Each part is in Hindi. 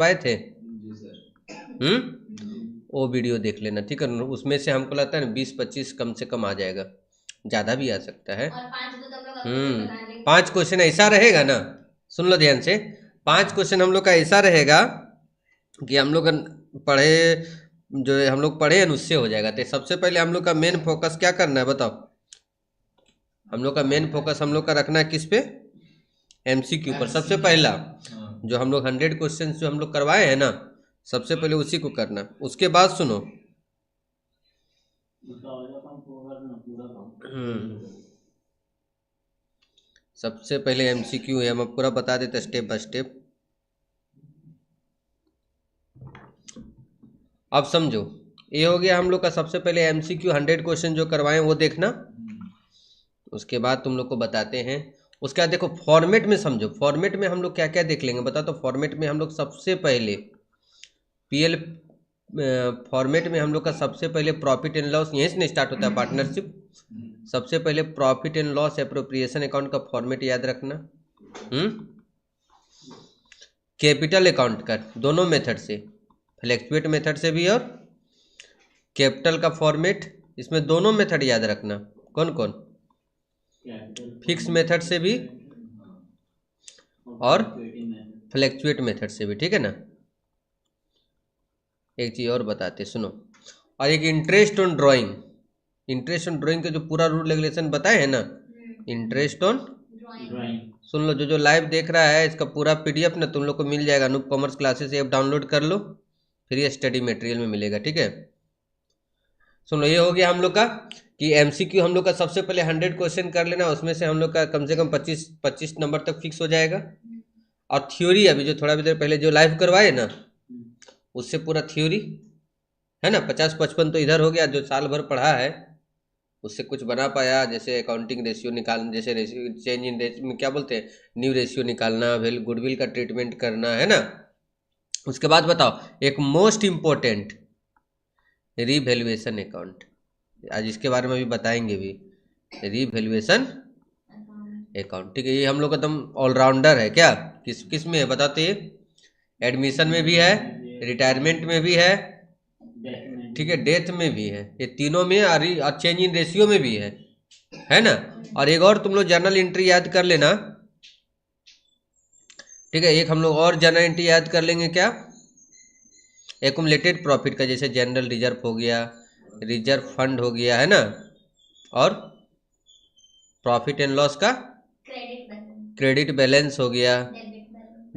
पाए थे? जी सर। वो वीडियो देख लेना, ठीक है। उसमें से हमको लगता है ना 20-25 कम से कम आ जाएगा, ज़्यादा भी आ सकता है। और 5 तो हम लोग अभी से बना लेंगे। 5 क्वेश्चन ऐसा रहेगा ना, सुन लो ध्यान से। 5 क्वेश्चन हम लोग का ऐसा रहेगा कि हम लोग पढ़े, जो हम लोग पढ़े हैं उससे हो जाएगा। तो सबसे पहले हम लोग का मेन फोकस क्या करना है बताओ? हम लोग का मेन फोकस हम लोग का रखना है किस पे? एमसीक्यू पर। सबसे पहला जो हम लोग 100 क्वेश्चन जो हम लोग करवाए हैं ना, सबसे पहले उसी को करना। उसके बाद सुनो, सबसे पहले एमसीक्यू है, हम पूरा बता देते स्टेप बाय स्टेप। अब समझो, ये हो गया हम लोग का सबसे पहले एमसीक्यू 100 क्वेश्चन जो करवाए वो देखना। उसके बाद तुम लोग को बताते हैं। उसके बाद देखो फॉर्मेट में समझो, फॉर्मेट में हम लोग क्या क्या देख लेंगे बता। तो फॉर्मेट में हम लोग सबसे पहले पीएल फॉर्मेट में हम लोग का सबसे पहले प्रॉफिट एंड लॉस, यहीं से स्टार्ट होता है पार्टनरशिप। सबसे पहले profit and loss appropriation account का फॉर्मेट याद रखना। कैपिटल अकाउंट का दोनों मेथड से, फ्लैक्चुएट मेथड से भी और कैपिटल का फॉर्मेट, इसमें दोनों मेथड याद रखना। कौन कौन? फिक्स मेथड से भी और फ्लैक्चुएट मेथड से भी, ठीक है ना। एक चीज़ और बताते सुनो, और एक interest on drawing, interest on drawing के जो पूरा रूल रेगुलेशन बताए हैं ना, इंटरेस्ट ऑन ड्राइंग सुन लो। जो लाइव देख रहा है इसका पूरा पीडीएफ ना तुम लोग को मिल जाएगा। Anoop commerce classes app download कर लो, फ्री स्टडी मटेरियल में मिलेगा, ठीक है। सुन लो, ये हो गया हम लोग का कि एमसीक्यू हम लोग का सबसे पहले 100 क्वेश्चन कर लेना, उसमें से हम लोग का कम से कम 25 नंबर तक फिक्स हो जाएगा। और थ्योरी अभी जो थोड़ा भी देर पहले जो लाइव करवाए ना, उससे पूरा थ्योरी है ना, 50-55 तो इधर हो गया। जो साल भर पढ़ा है उससे कुछ बना पाया, जैसे अकाउंटिंग रेशियो निकालना, जैसे रेशियो चेंज इन रेशियो क्या बोलते हैं, न्यू रेशियो निकालना, गुडविल का ट्रीटमेंट करना, है ना। उसके बाद बताओ एक मोस्ट इम्पोर्टेंट रीवैल्यूएशन अकाउंट, आज इसके बारे में भी बताएंगे भी, रीवैल्यूएशन अकाउंट, ठीक है। ये हम लोग एकदम ऑलराउंडर है क्या, किस किस में है बताते? एडमिशन में भी है, रिटायरमेंट में भी है, ठीक है, डेथ में भी है, ये तीनों में, और चेंज इन रेशियो में भी है ना। और एक और तुम लोग जर्नल एंट्री याद कर लेना, ठीक है। एक हम लोग और जर्नल एंट्री याद कर लेंगे क्या, एकुमुलेटेड प्रॉफिट का, जैसे जनरल रिजर्व हो गया, रिजर्व फंड हो गया, है ना। और प्रॉफिट एंड लॉस का क्रेडिट बैलेंस हो गया,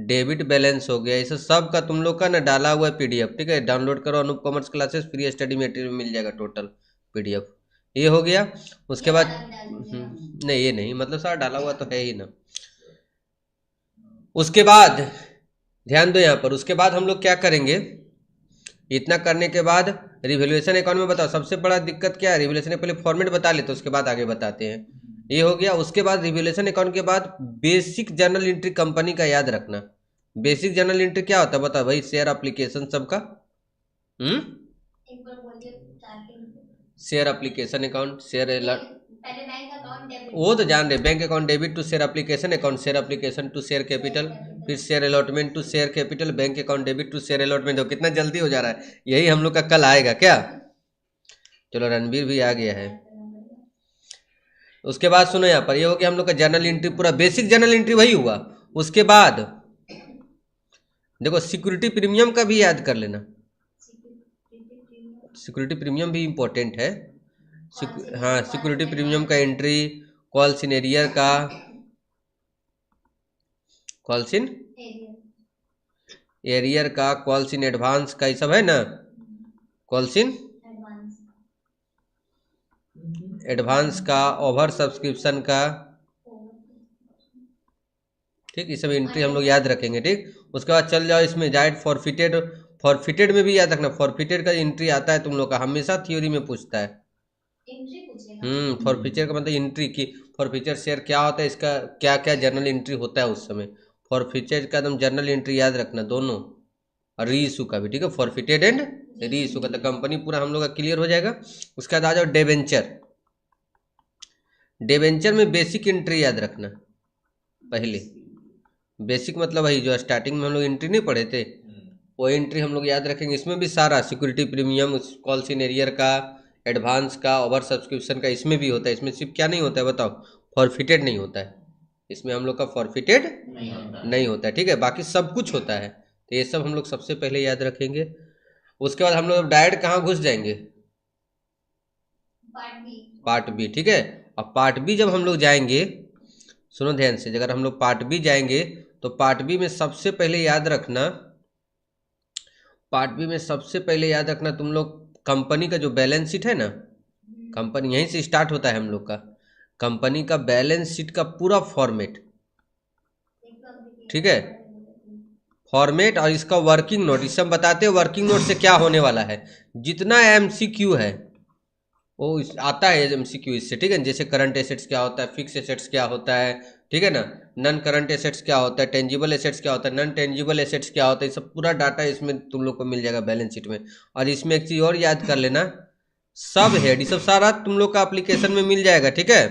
डेबिट बैलेंस हो गया। इसे सब का तुम लोग का ना डाला हुआ है पीडीएफ, ठीक है। डाउनलोड करो, Anup commerce classes free study material मिल जाएगा टोटल पीडीएफ। ये हो गया। उसके बाद नहीं, ये नहीं, मतलब सारा डाला हुआ तो है ही ना। उसके बाद ध्यान दो यहाँ पर, उसके बाद हम लोग क्या करेंगे, इतना करने के बाद रिवैल्यूएशन अकाउंट में बताओ सबसे बड़ा दिक्कत क्या है। रिवैल्यूएशन पहले फॉर्मेट बता लेते तो उसके बाद आगे बताते हैं। ये हो गया। उसके बाद रिवैल्यूएशन अकाउंट के बाद बेसिक जर्नल एंट्री कंपनी का याद रखना। बेसिक जर्नल एंट्री क्या होता है बता भाई, शेयर एप्लीकेशन सबका, एक बार बोलिए शेयर एप्लीकेशन अकाउंट, शेयर पहले बैंक अकाउंट डेबिट, वो तो जान रहे, bank account debit to share application account, share application to share capital, फिर share allotment to share capital, bank account debit to share allotment. देखो कितना जल्दी हो जा रहा है, यही हम लोग का कल आएगा क्या। चलो रणवीर भी आ गया है। उसके बाद सुनो यहाँ पर, ये हो गया हम लोग का जर्नल एंट्री, पूरा बेसिक जर्नल एंट्री वही हुआ। उसके बाद देखो सिक्योरिटी प्रीमियम का भी याद कर लेना, सिक्योरिटी प्रीमियम भी इम्पोर्टेंट है। हाँ, सिक्योरिटी प्रीमियम का एंट्री, कॉल्स इन एरियर का, कॉल्स इन एरियर का, कॉल्स इन एडवांस का, ये सब है ना। कॉल्स इन एडवांस का, ओवर सब्सक्रिप्शन का, ठीक, ये सब एंट्री हम लोग याद रखेंगे, ठीक। उसके बाद चल जाओ इसमें डायरेक्ट फॉरफिटेड, फॉरफिटेड में भी याद रखना। फॉरफिटेड का एंट्री आता है तुम लोग का, हमेशा थ्योरी में पूछता है। फॉरफिचर का मतलब एंट्री की, फॉरफिचर शेयर क्या होता है, इसका क्या क्या जर्नल एंट्री होता है उस समय। फॉरफिचर का एकदम जर्नल एंट्री याद रखना दोनों, और री इशू का भी, ठीक है। फॉरफिटेड एंड री इशू का, तो कंपनी पूरा हम लोग का क्लियर हो जाएगा। उसके बाद आ जाओ डेवेंचर, डेवेंचर में बेसिक एंट्री याद रखना पहले। बेसिक मतलब वही जो स्टार्टिंग में हम लोग एंट्री नहीं पढ़े थे, वो एंट्री हम लोग याद रखेंगे। इसमें भी सारा security premium, call in arrear का, एडवांस का, ओवर सब्सक्रिप्शन का इसमें भी होता है। इसमें सिर्फ क्या नहीं होता है बताओ, फॉरफिटेड नहीं होता है। इसमें हम लोग का फॉरफिटेड नहीं होता है, ठीक है। बाकी सब कुछ होता है, तो ये सब हम लोग सबसे पहले याद रखेंगे। उसके बाद हम लोग डायरेक्ट कहाँ घुस जाएंगे, पार्ट बी, ठीक है। अब पार्ट बी जब हम लोग जाएंगे, सुनो ध्यान से, अगर हम लोग पार्ट बी जाएंगे तो पार्ट बी में सबसे पहले याद रखना, पार्ट बी में सबसे पहले याद रखना तुम लोग कंपनी का जो बैलेंस शीट है ना, कंपनी यहीं से स्टार्ट होता है हम लोग का, कंपनी का बैलेंस शीट का पूरा फॉर्मेट, ठीक है, फॉर्मेट और इसका वर्किंग नोट, इस सब बताते हैं वर्किंग नोट से क्या होने वाला है। जितना एमसीक्यू है वो आता है एमसीक्यू इससे, ठीक है। जैसे करंट एसेट्स क्या होता है, फिक्स एसेट्स क्या होता है, ठीक है ना, नॉन करंट एसेट्स क्या होता है, टेंजिबल एसेट्स क्या होता है, नॉन टेंजिबल एसेट्स क्या होता है, ये सब पूरा डाटा इसमें तुम लोग को मिल जाएगा बैलेंस शीट में। और इसमें एक चीज़ और याद कर लेना, सब हेड, ये सब सारा तुम लोग का एप्लीकेशन में मिल जाएगा, ठीक है,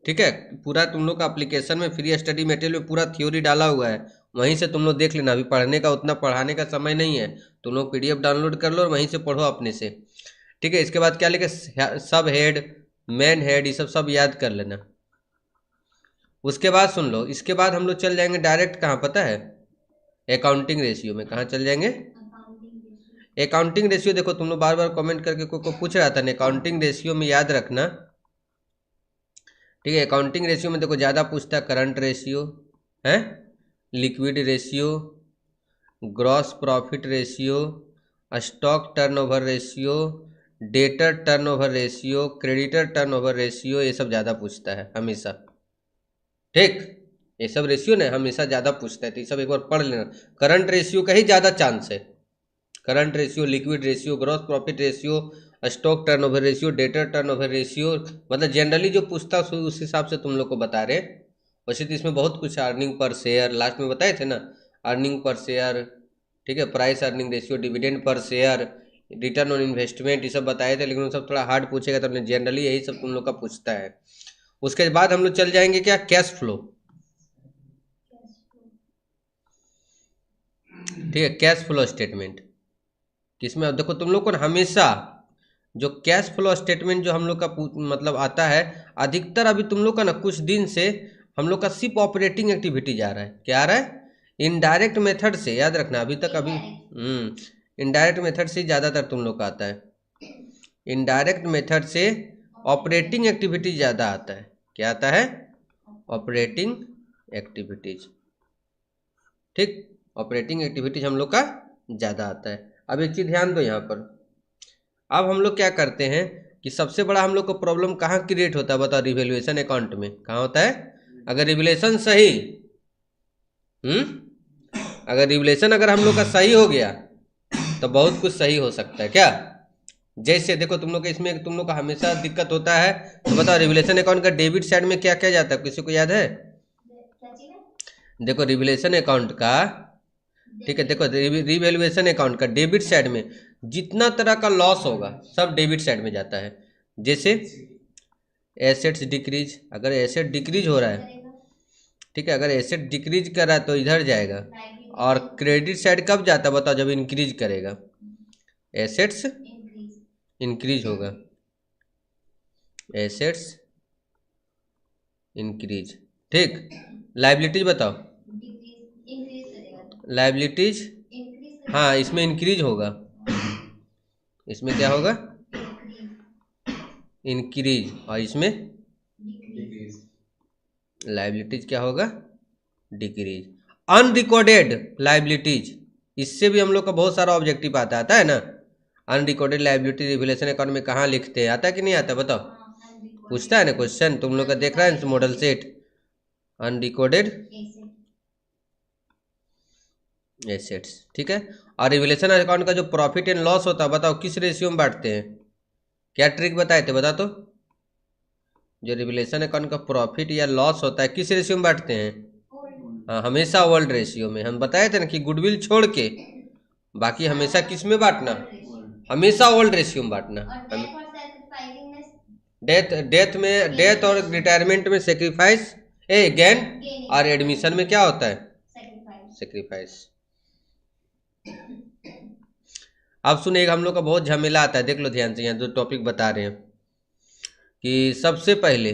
ठीक है। पूरा तुम लोग का एप्लीकेशन में फ्री स्टडी मटेरियल में पूरा थ्योरी डाला हुआ है, वहीं से तुम लोग देख लेना। अभी पढ़ने का उतना पढ़ाने का समय नहीं है, तुम लोग पीडीएफ डाउनलोड कर लो और वहीं से पढ़ो अपने से, ठीक है। इसके बाद क्या लिखे, सब हेड, मेन हेड, ये सब याद कर लेना। उसके बाद सुन लो, इसके बाद हम लोग चल जाएंगे डायरेक्ट कहाँ पता है, अकाउंटिंग रेशियो में। कहाँ चल जाएंगे, अकाउंटिंग रेशियो। देखो तुम लोग बार बार कमेंट करके को पूछ रहा था ना, अकाउंटिंग रेशियो में याद रखना, ठीक है। अकाउंटिंग रेशियो में देखो ज़्यादा पूछता है करंट रेशियो है, liquid ratio, gross profit ratio, stock turnover ratio, debtor turnover ratio, creditor turnover ratio, ये सब ज़्यादा पूछता है हमेशा, ठीक। ये सब रेशियो ना हमेशा ज़्यादा पूछता है, तो ये सब एक बार पढ़ लेना। करंट रेशियो का ही ज़्यादा चांस है, current ratio, liquid ratio, gross profit ratio, stock turnover ratio, debtor turnover ratio, मतलब जनरली जो पूछता है उस हिसाब से तुम लोग को बता रहे। वैसे तो इसमें बहुत कुछ, अर्निंग पर शेयर लास्ट में बताए थे ना, अर्निंग पर शेयर, ठीक है, price earning ratio, dividend per share, return on investment, ये सब बताए थे। लेकिन वो सब थोड़ा हार्ड पूछेगा, तो जनरली यही सब तुम लोग का पूछता है। उसके बाद हम लोग चल जाएंगे क्या, कैश फ्लो, ठीक है, कैश फ्लो स्टेटमेंट। किसमें देखो तुम लोग को हमेशा जो कैश फ्लो स्टेटमेंट जो हम लोग का मतलब आता है, अधिकतर अभी तुम लोग का ना कुछ दिन से हम लोग का सिर्फ ऑपरेटिंग एक्टिविटी जा रहा है। क्या आ रहा है, इनडायरेक्ट मेथड से, याद रखना अभी तक अभी इनडायरेक्ट मेथड से ज़्यादातर तुम लोग का आता है, इनडायरेक्ट मेथड से ऑपरेटिंग एक्टिविटीज ज़्यादा आता है। क्या आता है, ऑपरेटिंग एक्टिविटीज, ठीक, ऑपरेटिंग एक्टिविटीज हम लोग का ज़्यादा आता है। अब एक चीज़ ध्यान दो यहाँ पर, अब हम लोग क्या करते हैं कि सबसे बड़ा हम लोग को प्रॉब्लम कहाँ क्रिएट होता है बताओ, रिवैल्यूएशन अकाउंट में कहाँ होता है। अगर रिवैल्यूएशन सही, अगर रिवैल्यूएशन अगर हम लोग का सही हो गया तो बहुत कुछ सही हो सकता है। क्या, जैसे देखो तुम लोग का इसमें तुम लोग का हमेशा दिक्कत होता है, तो बताओ रिवैल्यूएशन अकाउंट का डेबिट साइड में क्या क्या जाता है, किसी को याद है। देखो रिवैल्यूएशन अकाउंट का, ठीक है, देखो रिवैल्यूएशन अकाउंट का डेबिट साइड में जितना तरह का लॉस होगा सब डेबिट साइड में जाता है। जैसे एसेट्स डिक्रीज, अगर एसेट डिक्रीज हो रहा है, ठीक है, अगर एसेट डिक्रीज कर रहा है तो इधर जाएगा। और क्रेडिट साइड कब जाता है बताओ, जब इंक्रीज करेगा, एसेट्स इंक्रीज होगा, एसेट्स इंक्रीज, ठीक। लाइबिलिटीज बताओ, लाइबिलिटीज, हाँ इसमें इंक्रीज होगा, इसमें क्या होगा, इंक्रीज, और इसमें लाइबिलिटीज क्या होगा, डिक्रीज। अनरिकॉर्डेड लाइबिलिटीज, इससे भी हम लोग का बहुत सारा ऑब्जेक्टिव आता है ना। अनरिकॉर्डेड लाइबिलिटी रिवैल्यूएशन अकाउंट में कहाँ लिखते हैं, आता है कि नहीं आता बताओ, पूछता है ना क्वेश्चन, तुम लोग का देख रहा है मॉडल सेट, अनरिकॉर्डेड एसेट्स, ठीक है। और रिवैल्यूएशन अकाउंट का जो प्रॉफिट एंड लॉस होता है बताओ किस रेशियो में बांटते हैं, क्या ट्रिक बताए थे बता तो। जो रिवैल्यूएशन अकाउंट का प्रॉफिट या लॉस होता है किस रेशियो में बांटते हैं, हाँ हमेशा ओल्ड रेशियो में। हम बताए थे ना कि गुडविल छोड़ के बाकी हमेशा किस में बांटना, हमेशा ओल्ड रेशियो में बांटना। डेथ में, डेथ और रिटायरमेंट में सेक्रीफाइस, गेन, और एडमिशन में क्या होता है, सेक्रीफाइस। अब सुनिए, एक हम लोग का बहुत झमेला आता है, देख लो ध्यान से, यहाँ जो टॉपिक बता रहे हैं कि सबसे पहले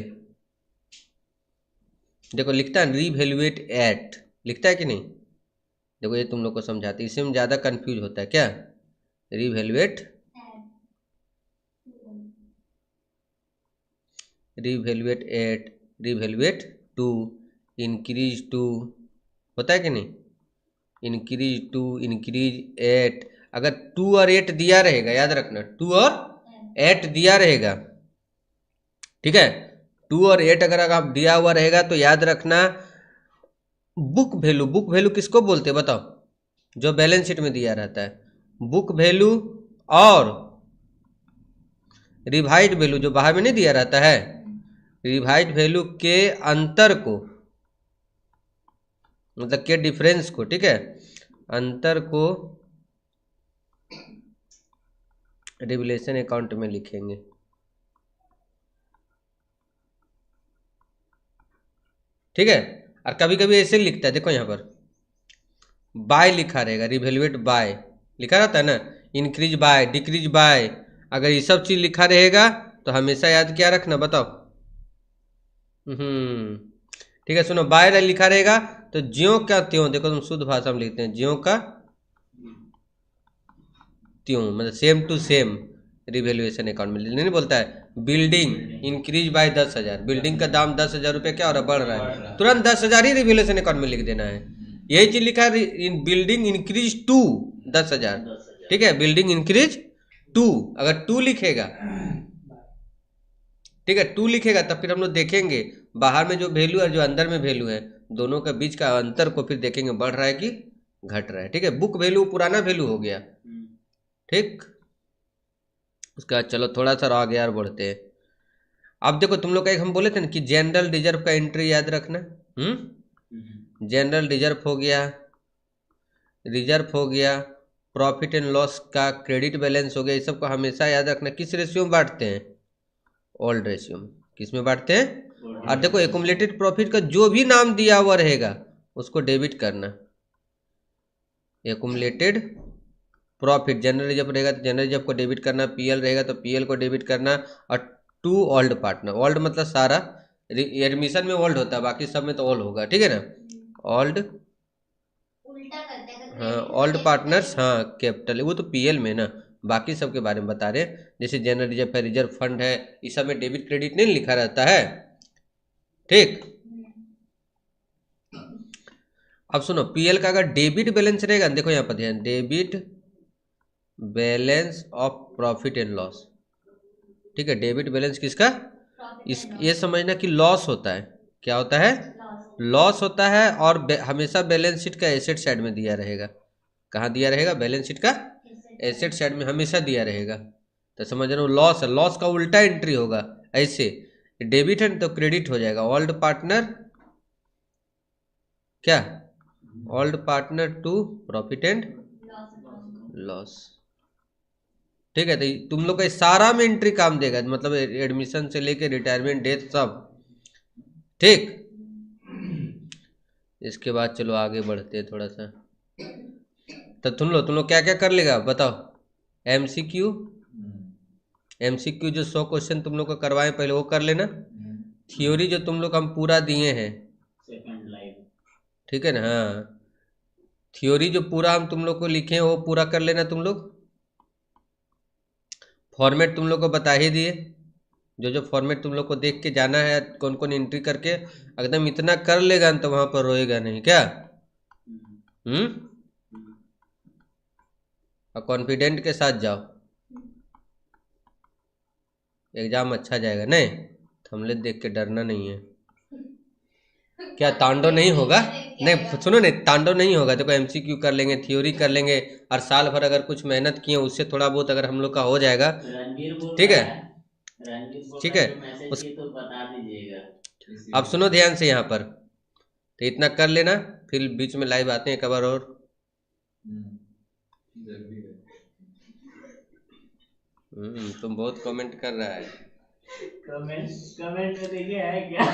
देखो लिखता है रीवैल्यूएट एट, लिखता है कि नहीं? देखो ये तुम लोग को समझाते, इससे में ज़्यादा कंफ्यूज होता है क्या? Revaluate at, revaluate to, increase to, होता है कि नहीं? Increase to, increase at. अगर 2 और 8 दिया रहेगा, याद रखना 2 और 8 दिया रहेगा, ठीक है? 2 और 8 अगर आप दिया हुआ रहेगा तो याद रखना बुक वैल्यू किसको बोलते हैं बताओ? जो बैलेंस शीट में दिया रहता है, बुक वैल्यू और रिवाइज्ड वैल्यू जो बाहर में नहीं दिया रहता है, रिवाइज्ड वैल्यू के अंतर को, मतलब के डिफरेंस को, ठीक है, अंतर को रिवैल्यूएशन अकाउंट में लिखेंगे। ठीक है? और कभी कभी ऐसे लिखता है, देखो यहाँ पर बाय लिखा रहेगा, रिवैल्यूएट बाय लिखा रहता है ना, इंक्रीज बाय, डिक्रीज बाय। अगर ये सब चीज लिखा रहेगा तो हमेशा याद क्या रखना बताओ? ठीक है, सुनो, बाय लिखा रहेगा तो ज्यों का त्यों, देखो तुम शुद्ध भाषा में लिखते हैं ज्यों का त्यों, मतलब same to same revaluation account में नहीं बोलता है बिल्डिंग इंक्रीज बाय 10,000, बिल्डिंग का दाम 10,000 रुपये क्या हो रहा है? बढ़ रहा है, तुरंत 10,000 ही रिवैल्यूएशन अकाउंट में लिख देना है। यही चीज लिखा है बिल्डिंग इंक्रीज टू 10,000, ठीक है, बिल्डिंग इंक्रीज टू, अगर 2 लिखेगा, ठीक है, 2 लिखेगा तब फिर हम लोग देखेंगे बाहर में जो वैल्यू और जो अंदर में वैल्यू है, दोनों के बीच का अंतर को फिर देखेंगे बढ़ रहा है कि घट रहा है। ठीक है, बुक वैल्यू पुराना वैल्यू हो गया, ठीक। उसके बाद चलो थोड़ा सा आगे यार बढ़ते हैं। अब देखो तुम लोग का एक हम बोले थे ना कि जनरल रिजर्व का एंट्री याद रखना। जनरल रिजर्व हो गया, रिजर्व हो गया, प्रॉफिट एंड लॉस का क्रेडिट बैलेंस हो गया, ये सबको हमेशा याद रखना किस रेशियो में बांटते हैं? ओल्ड रेशियो में। किस में बांटते हैं? और देखो एक्युमुलेटेड प्रॉफिट का जो भी नाम दिया हुआ रहेगा उसको डेबिट करना। एक्युमुलेटेड प्रॉफिट जनरल रिजर्व रहेगा तो जनरल रिजर्व को डेबिट करना, पीएल रहेगा तो पीएल को डेबिट करना। और टू ओल्ड पार्टनर, ओल्ड मतलब सारा, एडमिशन में ओल्ड होता है, बाकी सब में तो ओल्ड होगा, ठीक है ना? ओल्ड, उल्टा करते हैं, हाँ ओल्ड पार्टनर्स, हाँ कैपिटल, वो तो पीएल में ना, बाकी सब के बारे में बता रहे हैं। जैसे जनरल रिजर्व है, रिजर्व फंड है, इस सब में डेबिट क्रेडिट नहीं लिखा रहता है, ठीक। अब सुनो, पीएल का अगर डेबिट बैलेंस रहेगा, देखो यहाँ पर ध्यान, debit balance of profit and loss, ठीक है, डेबिट बैलेंस किसका? इस ये समझना कि लॉस होता है, क्या होता है? लॉस होता है। और हमेशा बैलेंस शीट का एसेट साइड में दिया रहेगा। कहाँ दिया रहेगा? बैलेंस शीट का एसेट साइड में हमेशा दिया रहेगा। तो समझ रहे हो, लॉस है, लॉस का उल्टा एंट्री होगा, ऐसे डेबिट है तो क्रेडिट हो जाएगा। ओल्ड पार्टनर क्या? Old partner to profit and loss, ठीक है। तो तुम लोग का सारा में एंट्री काम देगा, मतलब एडमिशन से लेके रिटायरमेंट, डेथ, सब, ठीक। इसके बाद चलो आगे बढ़ते हैं थोड़ा सा। तो तुम लोग क्या क्या कर लेगा बताओ? एमसीक्यू, एमसीक्यू जो 100 क्वेश्चन तुम लोग को करवाए पहले वो कर लेना। थ्योरी जो तुम लोग हम पूरा दिए हैं, ठीक है ना? हाँ, थ्योरी जो पूरा हम तुम लोग को लिखे हैं वो पूरा कर लेना तुम लोग। फॉर्मेट तुम लोग को बता ही दिए, जो जो फॉर्मेट तुम लोग को देख के जाना है, कौन कौन एंट्री करके, एकदम इतना कर लेगा तो वहां पर रोएगा नहीं क्या? और कॉन्फिडेंट के साथ जाओ, एग्जाम अच्छा जाएगा। नहीं थंबनेल देख के डरना नहीं है। क्या तांडव नहीं होगा? नहीं सुनो, नहीं तांडव नहीं होगा। देखो एमसीक्यू कर लेंगे, थ्योरी कर लेंगे, और साल भर अगर कुछ मेहनत किए उससे थोड़ा बहुत अगर हम लोग का हो जाएगा, ठीक है, ठीक है। उस तो बता दीजिएगा। अब सुनो ध्यान से यहाँ पर, तो इतना कर लेना, फिर बीच में लाइव आते हैं एक बार और। तुम बहुत कमेंट कर रहा है। कमेंट में देखिए है क्या?